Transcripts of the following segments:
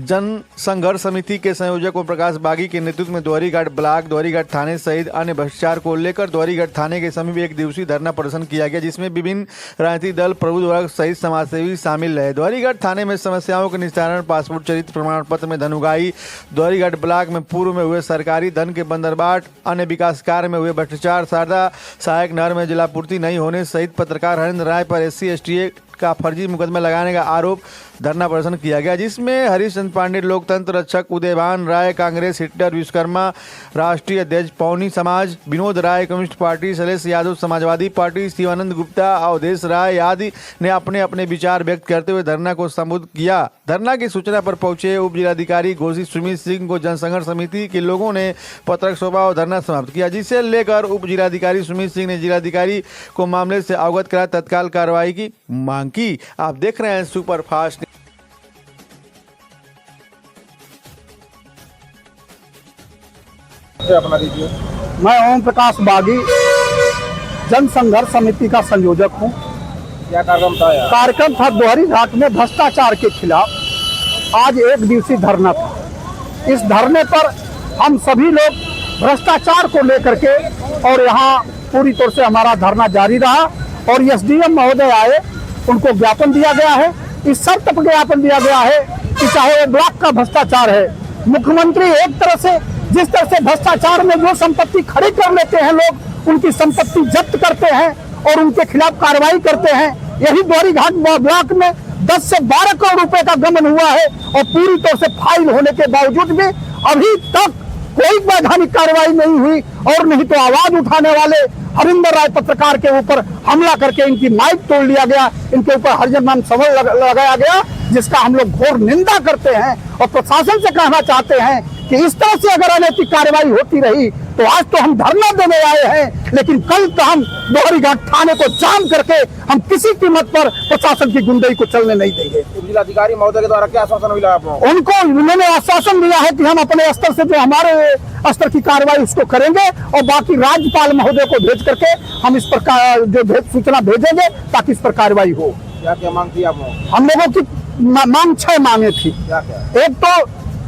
जन संघर्ष समिति के संयोजक ओम प्रकाश बागी के नेतृत्व में दोहरीघाट ब्लॉक दोहरीघाट थाने सहित अन्य भ्रष्टाचार को लेकर दोहरीघाट थाने के समीप एक दिवसीय धरना प्रदर्शन किया गया, जिसमें विभिन्न राजनीतिक दल, प्रबुद्ध वर्ग सहित समाजसेवी शामिल रहे। दोहरीघाट थाने में समस्याओं के निस्तारण, पासपोर्ट, चरित्र प्रमाण पत्र में धन उगाही, दोहरीघाट ब्लॉक में पूर्व में हुए सरकारी धन के बंदरबाट, अन्य विकास कार्य में हुए भ्रष्टाचार, शारदा सहायक नहर में जलापूर्ति नहीं होने सहित पत्रकार हरेंद्र राय पर SC/ST एक्ट का फर्जी मुकदमा लगाने का आरोप धरना प्रदर्शन किया गया, जिसमें हरीशचंद्र पांडे लोकतंत्र रक्षक, उदयभान राय कांग्रेस, हिटलर विश्वकर्मा राष्ट्रीय अध्यक्ष, Pauni Samaj, Vinod Rai Communist Party, Shailesh Yadav Samajwadi Party, Shivanand Gupta, Awadhesh Rai आदि ने अपने अपने विचार व्यक्त करते हुए धरना को संबोधित किया। धरना की सूचना पर पहुंचे उप जिलाधिकारी घोषित सुमित सिंह को जनसंघर्ष समिति के लोगों ने पत्रक सौंपा और धरना समाप्त किया, जिसे लेकर उप जिलाधिकारी सुमित सिंह ने जिलाधिकारी को मामले से अवगत करा तत्काल कार्रवाई की मांग की। आप देख रहे हैं सुपर फास्ट। अपना दीजिए। मैं ओम प्रकाश बागी जन संघर्ष समिति का संयोजक हूँ। क्या कार्यक्रम था यार? कार्यक्रम था दोहरीघाट में भ्रष्टाचार के खिलाफ। आज एक दिवसीय धरना था। इस धरने पर हम सभी लोग भ्रष्टाचार को लेकर के और यहाँ पूरी तौर से हमारा धरना जारी रहा और SDM महोदय आए, उनको ज्ञापन दिया गया है। इस शर्त पर ज्ञापन दिया गया है कि चाहे वो ब्लॉक का भ्रष्टाचार है, मुख्यमंत्री एक तरह से जिस तरह से भ्रष्टाचार में जो संपत्ति खड़ी कर लेते हैं लोग, उनकी संपत्ति जब्त करते हैं और उनके खिलाफ कार्रवाई करते हैं। यही दोहरीघाट ब्लॉक में 10 से 12 करोड़ रुपए का गबन हुआ है और पूरी तौर से फाइल होने के बावजूद भी अभी तक कोई वैधानिक कार्रवाई नहीं हुई और नहीं तो आवाज उठाने वाले हरिंदर राय पत्रकार के ऊपर हमला करके इनकी माइक तोड़ लिया गया, इनके ऊपर हरिजन नाम समन लगाया गया, जिसका हम लोग घोर निंदा करते हैं और प्रशासन से कहना चाहते हैं कि इस तरह से अगर अनैतिक कार्रवाई होती रही तो आज तो हम धरना देने आए हैं, लेकिन कल तो हम दोहरीघाट थाने को जाम करके हम किसी कीमत पर प्रशासन की गुंडाई को चलने नहीं देंगे। जिलाधिकारी महोदय के द्वारा क्या आश्वासन मिला आपको? उनको उन्होंने आश्वासन दिया है कि हम अपने स्तर से जो हमारे स्तर की कार्रवाई उसको करेंगे और बाकी राज्यपाल महोदय को भेज करके हम इस पर जो सूचना भेजेंगे ताकि इस पर कार्रवाई हो। क्या क्या मांग थी आपको? हम लोगों की मांग 6 मांगे थी। एक तो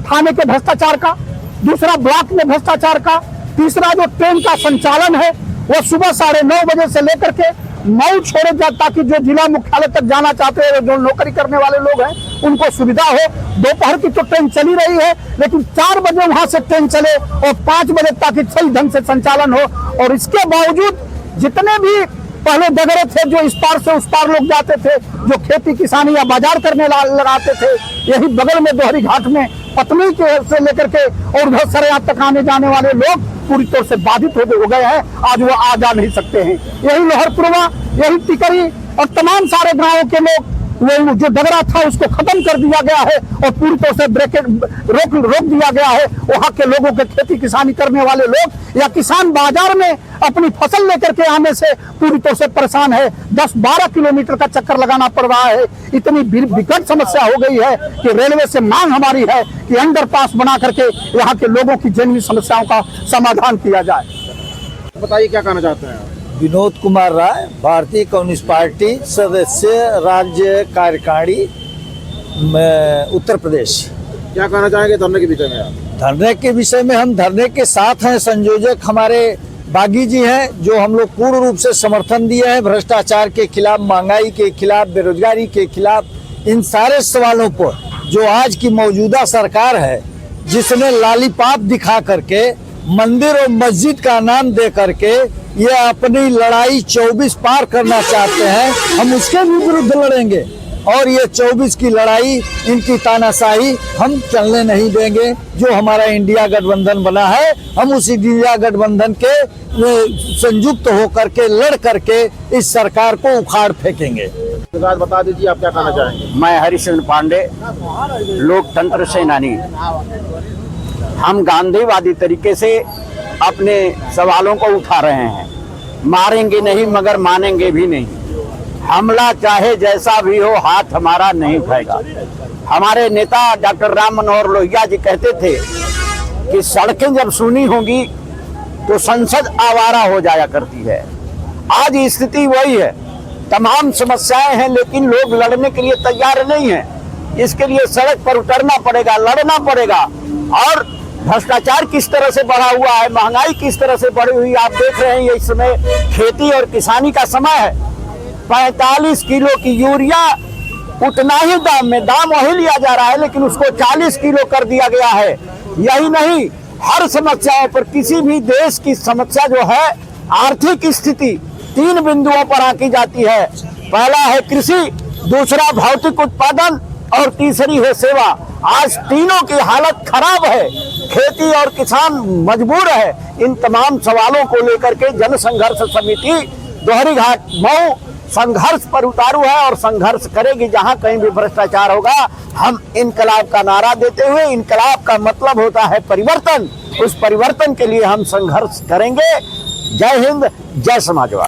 थाने के भ्रष्टाचार का, दूसरा ब्लॉक में भ्रष्टाचार का, तीसरा जो ट्रेन का संचालन है वो सुबह 9:30 बजे से लेकर के मऊ छोड़े जाए ताकि जो जिला मुख्यालय तक जाना चाहते हैं, जो नौकरी करने वाले लोग हैं, उनको सुविधा हो। दोपहर की तो ट्रेन चली रही है, लेकिन 4 बजे वहां से ट्रेन चले और 5 बजे ताकि सही ढंग से संचालन हो। और इसके बावजूद जितने भी पहले डगरे थे जो इस पार से उस पार लोग जाते थे, जो खेती किसानी या बाजार करने लगाते थे, यही बगल में दोहरीघाट में पत्नी के से लेकर के और उधर सरेआम तक आने जाने वाले लोग पूरी तौर से बाधित हो गए हैं। आज वो आ जा नहीं सकते हैं। यही लोहरपुरवा, यही टिकरी और तमाम सारे गांवों के लोग वो जो डगरा था उसको खत्म कर दिया गया है और पूरी तौर से रोक दिया गया है। वहां के लोगों के खेती किसानी करने वाले लोग या किसान बाजार में अपनी फसल लेकर के आने से पूरी तौर से परेशान है। 10-12 किलोमीटर का चक्कर लगाना पड़ रहा है। इतनी विकट समस्या हो गई है कि रेलवे से मांग हमारी है कि अंडरपास बना करके यहाँ के लोगों की जन्मी समस्याओं का समाधान किया जाए। बताइए क्या कहना चाहते हैं? विनोद कुमार राय, भारतीय कम्युनिस्ट पार्टी सदस्य, राज्य कार्यकारिणी उत्तर प्रदेश। क्या कहना चाहेंगे धरने के विषय में आप? धरने के विषय में हम धरने के साथ हैं। संयोजक हमारे बागी जी हैं, जो हम लोग पूर्ण रूप से समर्थन दिए हैं भ्रष्टाचार के खिलाफ, महंगाई के खिलाफ, बेरोजगारी के खिलाफ, इन सारे सवालों पर जो आज की मौजूदा सरकार है, जिसने लालीपाप दिखा करके मंदिर और मस्जिद का नाम दे करके ये अपनी लड़ाई 24 पार करना चाहते हैं, हम उसके भी विरुद्ध लड़ेंगे और ये 24 की लड़ाई, इनकी तानाशाही हम चलने नहीं देंगे। जो हमारा इंडिया गठबंधन बना है, हम उस इंडिया गठबंधन के संयुक्त होकर के लड़ करके इस सरकार को उखाड़ फेंकेंगे। बता दीजिए आप क्या कहना चाहेंगे? मैं हरीशचंद्र पांडे, लोकतंत्र सेनानी। हम गांधीवादी तरीके से अपने सवालों को उठा रहे हैं। मारेंगे नहीं मगर मानेंगे भी नहीं। हमला चाहे जैसा भी हो, हाथ हमारा नहीं उठाएगा। हमारे नेता डॉक्टर राम मनोहर लोहिया जी कहते थे कि सड़कें जब सुनी होंगी तो संसद आवारा हो जाया करती है। आज स्थिति वही है। तमाम समस्याएं हैं लेकिन लोग लड़ने के लिए तैयार नहीं हैं। इसके लिए सड़क पर उतरना पड़ेगा, लड़ना पड़ेगा। और भ्रष्टाचार किस तरह से बढ़ा हुआ है, महंगाई किस तरह से बढ़ी हुई, आप देख रहे हैं। इस समय खेती और किसानी का समय है। 45 किलो की यूरिया उतना ही दाम में, दाम वही लिया जा रहा है, लेकिन उसको 40 किलो कर दिया गया है। यही नहीं, हर समस्याओं पर, किसी भी देश की समस्या जो है, आर्थिक स्थिति 3 बिंदुओं पर आंकी जाती है। पहला है कृषि, दूसरा भौतिक उत्पादन और तीसरी है सेवा। आज तीनों की हालत खराब है, खेती और किसान मजबूर है। इन तमाम सवालों को लेकर के जन संघर्ष समिति दोहरीघाट मऊ संघर्ष पर उतारू है और संघर्ष करेगी। जहां कहीं भी भ्रष्टाचार होगा, हम इनकलाब का नारा देते हुए, इनकलाब का मतलब होता है परिवर्तन, उस परिवर्तन के लिए हम संघर्ष करेंगे। जय हिंद, जय समाजवाद।